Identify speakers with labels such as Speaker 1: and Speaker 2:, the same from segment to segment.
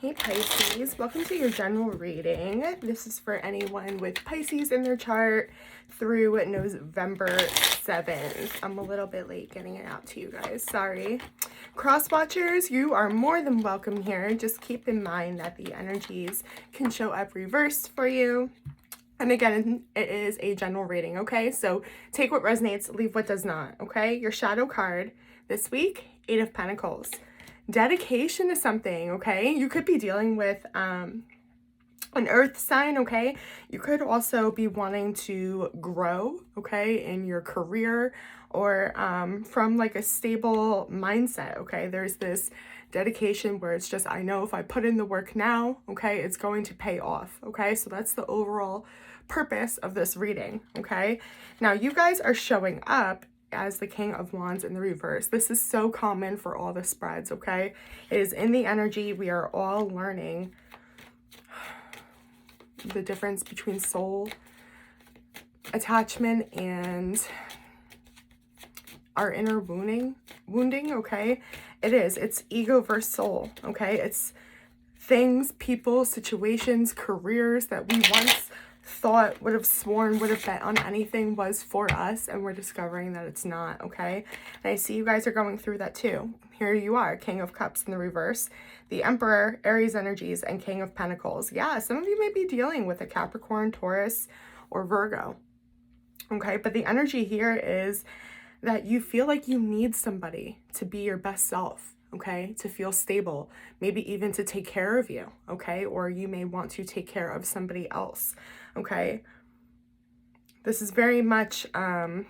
Speaker 1: Hey Pisces, welcome to your general reading. This is for anyone with Pisces in their chart through November 7th. I'm a little bit late getting it out to you guys, sorry. Cross watchers, you are more than welcome here. Just keep in mind that the energies can show up reversed for you. And again, it is a general reading, okay? So take what resonates, leave what does not, okay? Your shadow card this week, 8 of Pentacles. Dedication to something, okay? You could be dealing with an earth sign, okay? You could also be wanting to grow, okay, in your career or from like a stable mindset, okay? There's this dedication where it's just, I know if I put in the work now, okay, it's going to pay off, okay? So that's the overall purpose of this reading, okay? Now, you guys are showing up as the King of Wands in the reverse. This is so common for all the spreads, okay? It is in the energy. We are all learning the difference between soul attachment and our inner wounding, okay? It's ego versus soul, okay? It's things, people, situations, careers that we once thought, would have sworn, would have bet on anything was for us, and we're discovering that it's not, okay? And I see you guys are going through that too. Here you are, King of Cups in the reverse, the Emperor, Aries energies, and King of Pentacles. Yeah, some of you may be dealing with a Capricorn, Taurus, or Virgo, okay? But the energy here is that you feel like you need somebody to be your best self, okay? To feel stable, maybe even to take care of you, okay? Or you may want to take care of somebody else, okay? This is very much, you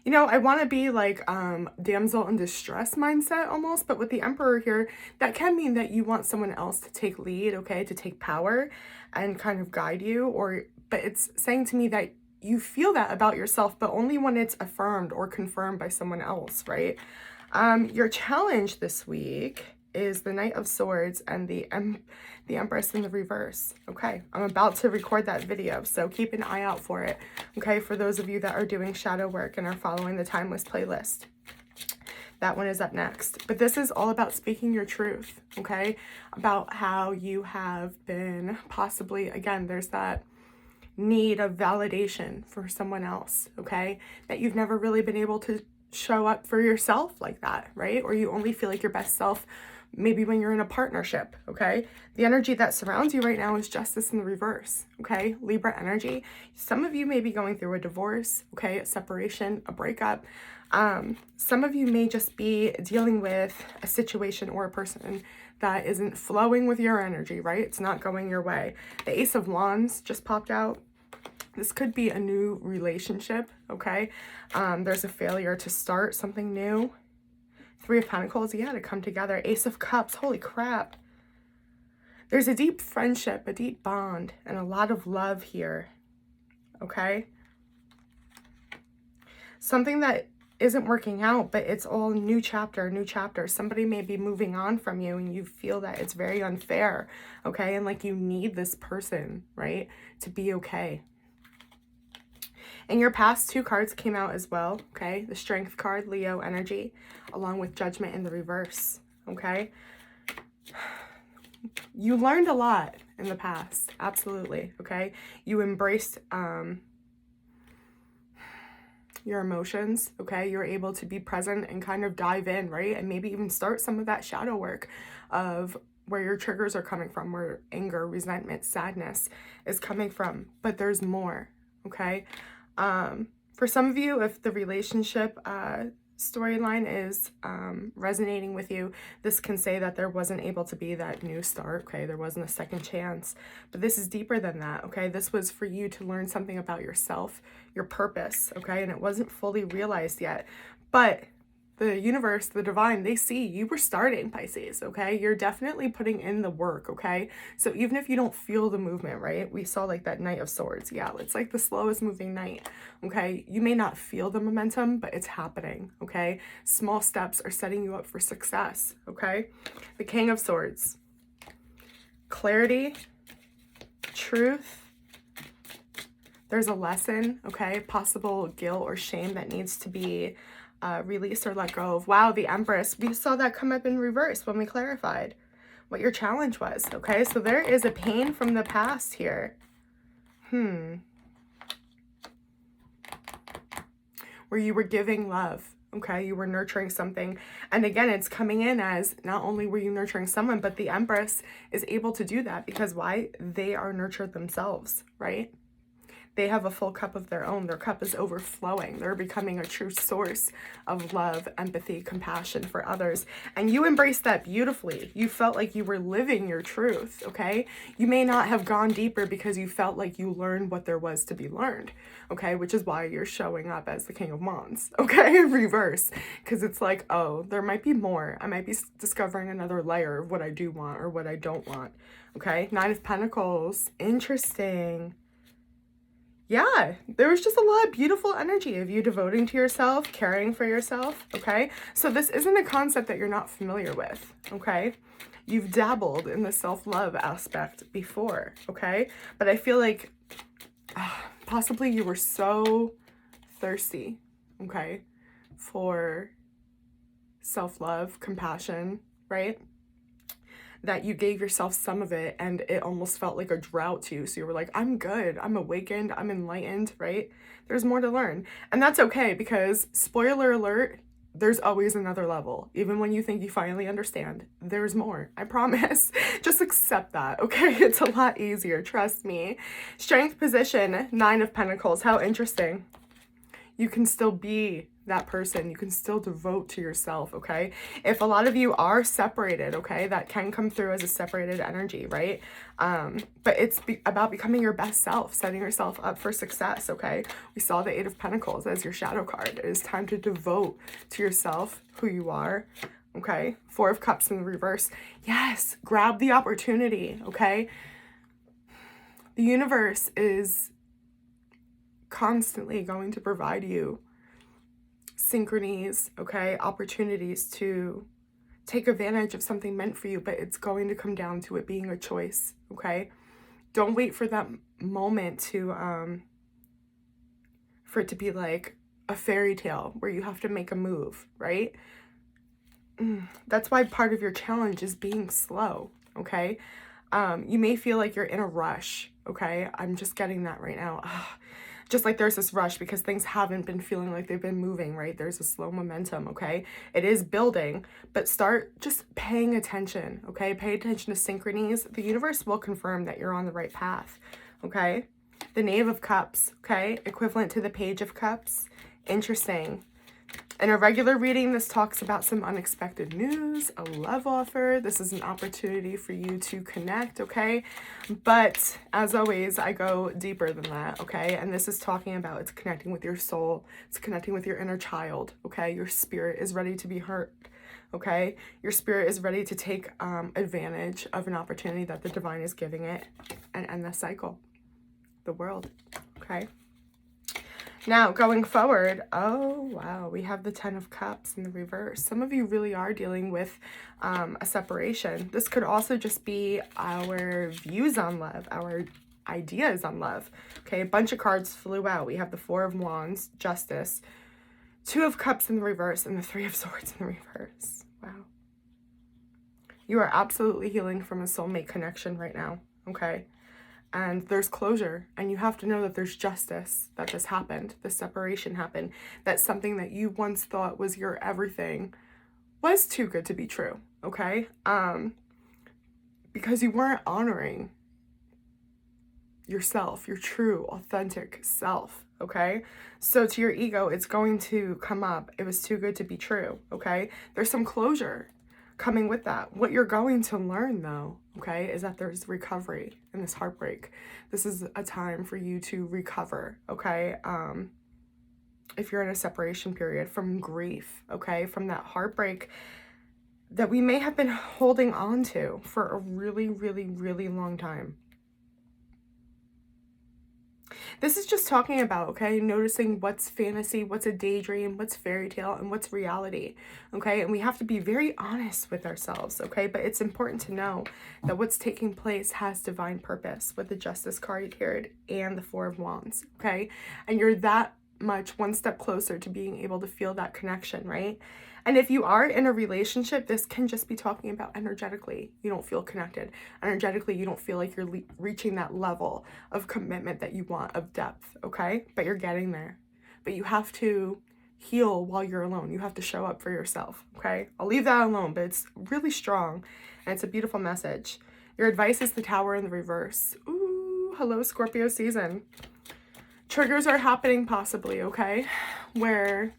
Speaker 1: know, I want to be like damsel in distress mindset almost, but with the Emperor here, that can mean that you want someone else to take lead, okay? To take power and kind of guide you, but it's saying to me that you feel that about yourself, but only when it's affirmed or confirmed by someone else, right? Your challenge this week is the Knight of Swords and the Empress in the reverse, okay? I'm about to record that video, so keep an eye out for it, okay? For those of you that are doing shadow work and are following the Timeless playlist. That one is up next. But this is all about speaking your truth, okay? About how you have been possibly, again, there's that need of validation for someone else, okay? That you've never really been able to show up for yourself like that, right? Or you only feel like your best self maybe when you're in a partnership, okay? The energy that surrounds you right now is Justice in the reverse, okay? Libra energy. Some of you may be going through a divorce, okay? A separation, a breakup. Some of you may just be dealing with a situation or a person that isn't flowing with your energy, right? It's not going your way. The Ace of Wands just popped out. This could be a new relationship, okay? There's a failure to start something new. 3 of Pentacles, yeah, to come together. Ace of Cups, holy crap. There's a deep friendship, a deep bond, and a lot of love here, okay? Something that isn't working out, but it's all new chapter, new chapter. Somebody may be moving on from you and you feel that it's very unfair, okay? And like you need this person, right, to be okay. And your past 2 cards came out as well, okay? The Strength card, Leo energy, along with Judgment in the reverse, okay? You learned a lot in the past, absolutely, okay? You embraced your emotions, okay? You're able to be present and kind of dive in, right? And maybe even start some of that shadow work of where your triggers are coming from, where anger, resentment, sadness is coming from. But there's more, okay? For some of you, if the relationship storyline is resonating with you, this can say that there wasn't able to be that new start, okay? There wasn't a second chance, but this is deeper than that, okay? This was for you to learn something about yourself, your purpose, okay? And it wasn't fully realized yet, but the universe, the divine, they see you were starting, Pisces, okay? You're definitely putting in the work, okay? So even if you don't feel the movement, right? We saw like that Knight of Swords. Yeah, it's like the slowest moving knight, okay? You may not feel the momentum, but it's happening, okay? Small steps are setting you up for success, okay? The King of Swords. Clarity, truth. There's a lesson, okay? Possible guilt or shame that needs to be release or let go of. Wow, the Empress. We saw that come up in reverse when we clarified what your challenge was, okay? So there is a pain from the past here. Where you were giving love, okay? You were nurturing something. And again, it's coming in as not only were you nurturing someone, but the Empress is able to do that because why? They are nurtured themselves, right? They have a full cup of their own. Their cup is overflowing. They're becoming a true source of love, empathy, compassion for others. And you embraced that beautifully. You felt like you were living your truth, okay? You may not have gone deeper because you felt like you learned what there was to be learned, okay? Which is why you're showing up as the King of Wands, okay? In reverse. Because it's like, oh, there might be more. I might be discovering another layer of what I do want or what I don't want, okay? Nine of Pentacles. Interesting. Yeah, there was just a lot of beautiful energy of you devoting to yourself, caring for yourself, okay? So this isn't a concept that you're not familiar with, okay? You've dabbled in the self-love aspect before, okay? But I feel like possibly you were so thirsty, okay, for self-love, compassion, right? That you gave yourself some of it and it almost felt like a drought to you. So you were like, I'm good, I'm awakened, I'm enlightened, right? There's more to learn. And that's okay because, spoiler alert, there's always another level. Even when you think you finally understand, there's more, I promise. Just accept that, okay? It's a lot easier, trust me. Strength position, Nine of Pentacles, how interesting. You can still be that person. You can still devote to yourself, okay? If a lot of you are separated, okay, that can come through as a separated energy, right? But it's about becoming your best self, setting yourself up for success, okay? We saw the Eight of Pentacles as your shadow card. It is time to devote to yourself, who you are, okay? Four of Cups in the reverse. Yes, grab the opportunity, okay? The universe is constantly going to provide you synchronies, okay, opportunities to take advantage of something meant for you, but it's going to come down to it being a choice, okay? Don't wait for that moment to for it to be like a fairy tale where you have to make a move, right? That's why part of your challenge is being slow, okay? You may feel like you're in a rush, okay? I'm just getting that right now. Just like there's this rush because things haven't been feeling like they've been moving, right? There's a slow momentum, okay? It is building, but start just paying attention, okay? Pay attention to synchronies. The universe will confirm that you're on the right path, okay? The Knave of Cups, okay? Equivalent to the Page of Cups. Interesting. In a regular reading, this talks about some unexpected news, a love offer. This is an opportunity for you to connect, okay? But as always, I go deeper than that, okay? And this is talking about, it's connecting with your soul. It's connecting with your inner child, okay? Your spirit is ready to be hurt, okay? Your spirit is ready to take advantage of an opportunity that the divine is giving it and end the cycle, the world, okay? Now, going forward, oh, wow, we have the Ten of Cups in the reverse. Some of you really are dealing with a separation. This could also just be our views on love, our ideas on love. Okay, a bunch of cards flew out. We have the Four of Wands, Justice, Two of Cups in the reverse, and the Three of Swords in the reverse. Wow. You are absolutely healing from a soulmate connection right now, okay? And there's closure, and you have to know that there's justice, that this happened, this separation happened, that something that you once thought was your everything was too good to be true, okay? Because you weren't honoring yourself, your true, authentic self, okay? So to your ego, it's going to come up, it was too good to be true, okay? There's some closure coming with that. What you're going to learn though, okay, is that there's recovery in this heartbreak. This is a time for you to recover, okay? If you're in a separation period, from grief, okay, from that heartbreak that we may have been holding on to for a really, really, really long time. This is just talking about, okay, noticing what's fantasy, what's a daydream, what's fairy tale, and what's reality, okay? And we have to be very honest with ourselves, okay? But it's important to know that what's taking place has divine purpose with the Justice card here and the Four of Wands, okay? And you're that much one step closer to being able to feel that connection, right? And if you are in a relationship, this can just be talking about energetically. You don't feel connected. Energetically, you don't feel like you're reaching that level of commitment that you want, of depth, okay? But you're getting there. But you have to heal while you're alone. You have to show up for yourself, okay? I'll leave that alone, but it's really strong and it's a beautiful message. Your advice is the Tower in the reverse. Ooh, hello, Scorpio season. Triggers are happening possibly, okay? Where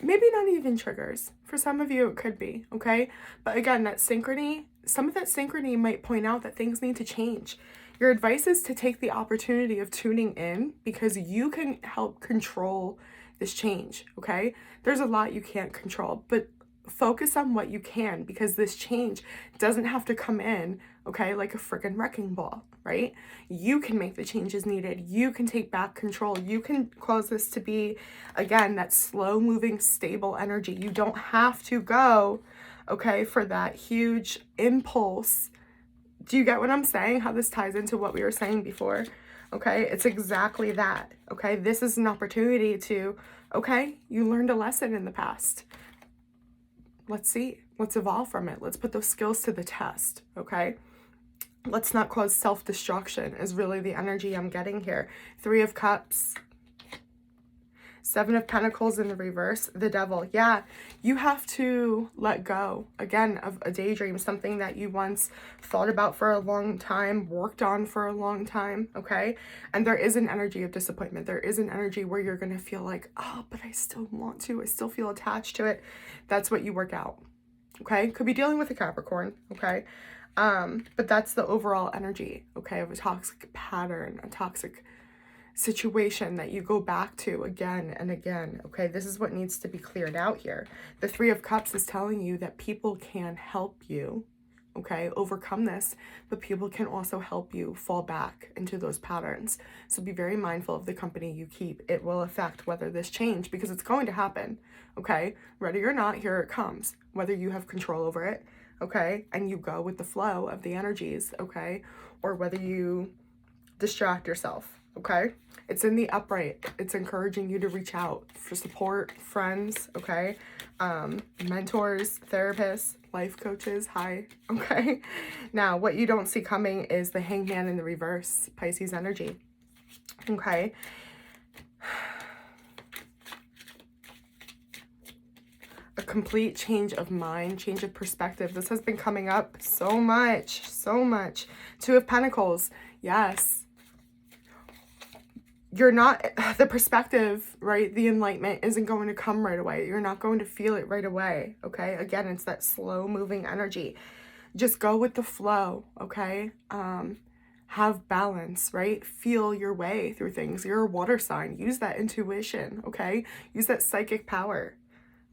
Speaker 1: maybe not even triggers. For some of you, it could be, okay? But again, that synchrony, some of that synchrony might point out that things need to change. Your advice is to take the opportunity of tuning in because you can help control this change, okay? There's a lot you can't control, but focus on what you can because this change doesn't have to come in, okay, like a freaking wrecking ball, right? You can make the changes needed. You can take back control. You can cause this to be, again, that slow moving, stable energy. You don't have to go, okay, for that huge impulse. Do you get what I'm saying? How this ties into what we were saying before? Okay, it's exactly that. Okay, this is an opportunity to, okay, you learned a lesson in the past. Let's see, let's evolve from it. Let's put those skills to the test, okay? Let's not cause self-destruction is really the energy I'm getting here. 3 of Cups, 7 of Pentacles in the reverse, the Devil. Yeah, you have to let go, again, of a daydream, something that you once thought about for a long time, worked on for a long time, okay? And there is an energy of disappointment. There is an energy where you're going to feel like, oh, but I still want to. I still feel attached to it. That's what you work out, okay? Could be dealing with a Capricorn, okay? But that's the overall energy, okay, of a toxic pattern, a toxic situation that you go back to again and again, okay? This is what needs to be cleared out here. The 3 of Cups is telling you that people can help you, okay, overcome this, but people can also help you fall back into those patterns. So be very mindful of the company you keep. It will affect whether this change, because it's going to happen, okay? Ready or not, here it comes. Whether you have control over it, okay, and you go with the flow of the energies, okay, or whether you distract yourself, okay? It's in the upright. It's encouraging you to reach out for support, friends, okay? Mentors, therapists, life coaches, hi, okay? Now, what you don't see coming is the Hangman in the reverse, Pisces energy, okay? A complete change of mind, change of perspective. This has been coming up so much, so much. 2 of Pentacles, yes. You're not, the perspective, right? The enlightenment isn't going to come right away. You're not going to feel it right away, okay? Again, it's that slow moving energy. Just go with the flow, okay? Have balance, right? Feel your way through things. You're a water sign. Use that intuition, okay? Use that psychic power,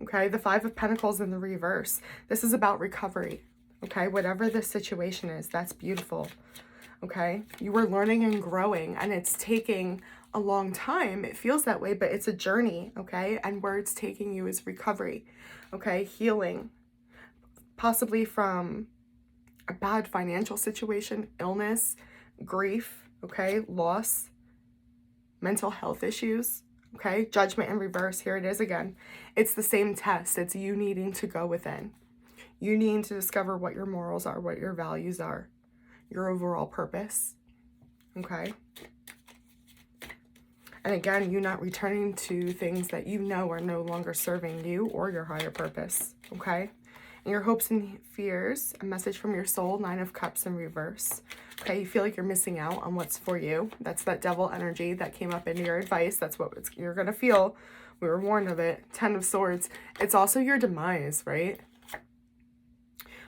Speaker 1: okay? The 5 of Pentacles in the reverse. This is about recovery, okay? Whatever the situation is, that's beautiful, okay? You are learning and growing, and it's taking a long time. It feels that way, but it's a journey, okay? And where it's taking you is recovery, okay? Healing, possibly from a bad financial situation, illness, grief, okay? Loss, mental health issues, okay? Judgment in reverse. Here it is again. It's the same test. It's you needing to go within. You needing to discover what your morals are, what your values are, your overall purpose, okay? And again, you not returning to things that you know are no longer serving you or your higher purpose, okay? And your hopes and fears, a message from your soul, 9 of Cups in reverse. Okay, you feel like you're missing out on what's for you. That's that Devil energy that came up in your advice. That's what you're going to feel. We were warned of it. 10 of Swords. It's also your demise, right?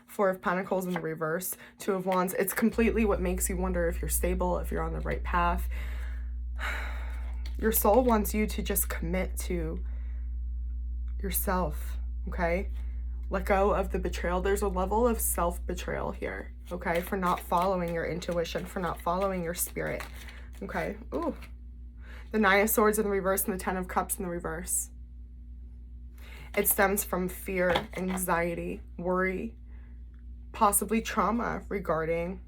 Speaker 1: 4 of Pentacles in the reverse. 2 of Wands. It's completely what makes you wonder if you're stable, if you're on the right path. Your soul wants you to just commit to yourself, okay? Let go of the betrayal. There's a level of self-betrayal here, okay? For not following your intuition, for not following your spirit, okay? Ooh. The 9 of Swords in the reverse and the 10 of Cups in the reverse. It stems from fear, anxiety, worry, possibly trauma regarding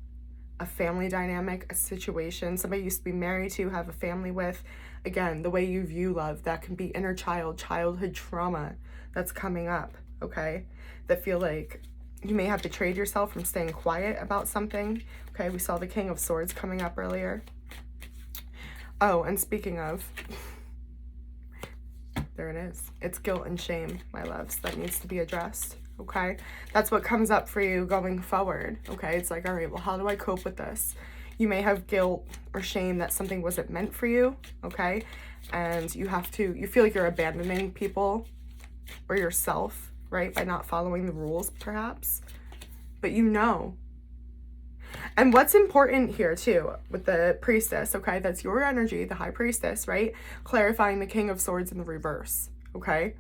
Speaker 1: a family dynamic, a situation, somebody you used to be married to, have a family with, Again, the way you view love, that can be inner child, childhood trauma that's coming up, okay? That feel like you may have betrayed yourself from staying quiet about something, okay? We saw the King of Swords coming up earlier. Oh, and speaking of, there it is. It's guilt and shame, my loves, that needs to be addressed, okay? That's what comes up for you going forward, okay? It's like, all right, well, how do I cope with this? You may have guilt or shame that something wasn't meant for you, okay? And you feel like you're abandoning people or yourself, right? By not following the rules, perhaps. But you know. And what's important here, too, with the Priestess, okay? That's your energy, the High Priestess, right? Clarifying the King of Swords in the reverse, okay?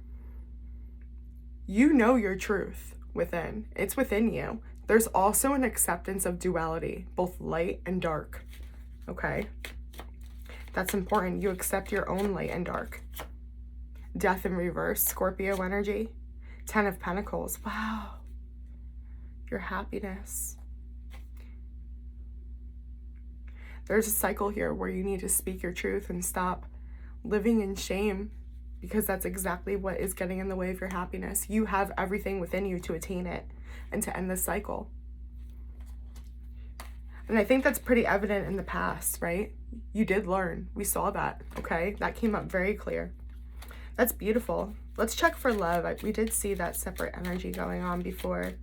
Speaker 1: You know your truth within. It's within you. There's also an acceptance of duality, both light and dark, okay? That's important. You accept your own light and dark. Death in reverse, Scorpio energy. 10 of Pentacles. Wow. Your happiness. There's a cycle here where you need to speak your truth and stop living in shame, because that's exactly what is getting in the way of your happiness. You have everything within you to attain it and to end this cycle. And I think that's pretty evident in the past, right? You did learn. We saw that, okay? That came up very clear. That's beautiful. Let's check for love. We did see that separate energy going on before.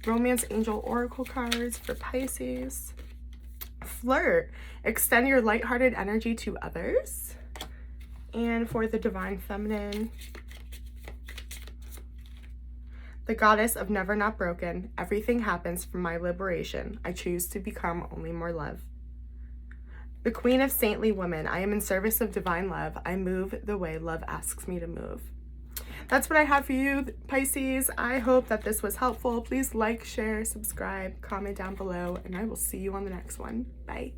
Speaker 1: Romance Angel Oracle cards for Pisces. Flirt. Extend your lighthearted energy to others. And for the Divine Feminine, the Goddess of Never Not Broken. Everything happens for my liberation. I choose to become only more love. The Queen of Saintly Woman. I am in service of divine love. I move the way love asks me to move. That's what I have for you, Pisces. I hope that this was helpful. Please like, share, subscribe, comment down below, and I will see you on the next one. Bye.